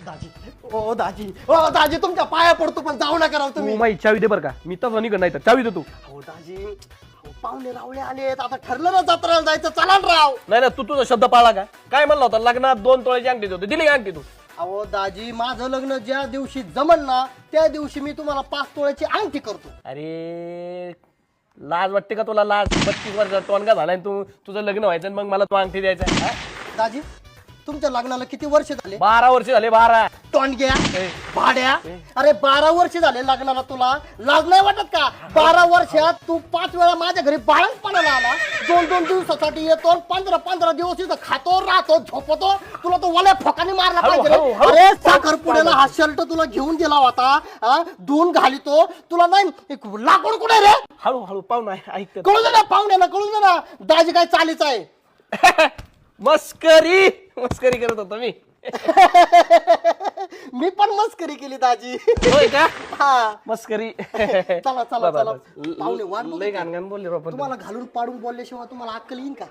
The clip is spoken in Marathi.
दाजी ओ दाजी ओ दाजी तुमच्या पाया पडतो पण जाऊ नका राव तुम्ही. माझी चावी दे बरं का, मी तसं निघत नाही तर चावी दे तू. हो दाजी पाहुणे रावळे आलेत आता ठरलं ना जत्रेला जायचं चला ना राव. नाही ना, तू तुझा शब्द पाळला का? काय म्हणला होता लग्नात 2 तोळ्याची अंगठी होती, दिली का अंगठी तू? अहो दाजी माझं लग्न ज्या दिवशी जमन ना त्या दिवशी मी तुम्हाला 5 तोळ्याची अंगठी करतो. अरे लाज वाटते का तुला? लाज 32 वर्षाचा टोनगा झालाय तू, तुझं लग्न व्हायचं आणि मग मला तू अंगठी द्यायचा हा? दाजी तुमच्या लग्नाला किती वर्ष झाले? 12 वर्ष झाले. 12 टोनग्या भाड्या अरे 12 वर्ष झाले लग्नाला, तुला लाज नाही वाटत का? 12 वर्षात तू 5 वेळा माझ्या घरी बाळंतपणाला आला, 2-2 दिवसासाठी येतो, 15-15 दिवस इथं खातो राहतो झोपतो, तुला तो वल्या फोकाने मारला पाहिजे रे. अरे साखरपुड्याला हा शर्ट तुला घेऊन गेला होता, धुवून घालितो तुला नाही लाकूड कुठे रे? हळूहळू पाहुणा ऐकत. कळू दे ना पाहुण्याला, कळू दे ना दाजी काय चालीच आहे. मस्करी मस्करी करत होतो मी. मी पण मस्करी केली दाजी. होय का? हा मस्करी. चला चला चला पाहुणे वाट लय गाणगाण बोलले रे आपण. तुम्हाला घालून पाडून बोलल्याशिवाय तुम्हाला अक्कल येईन का?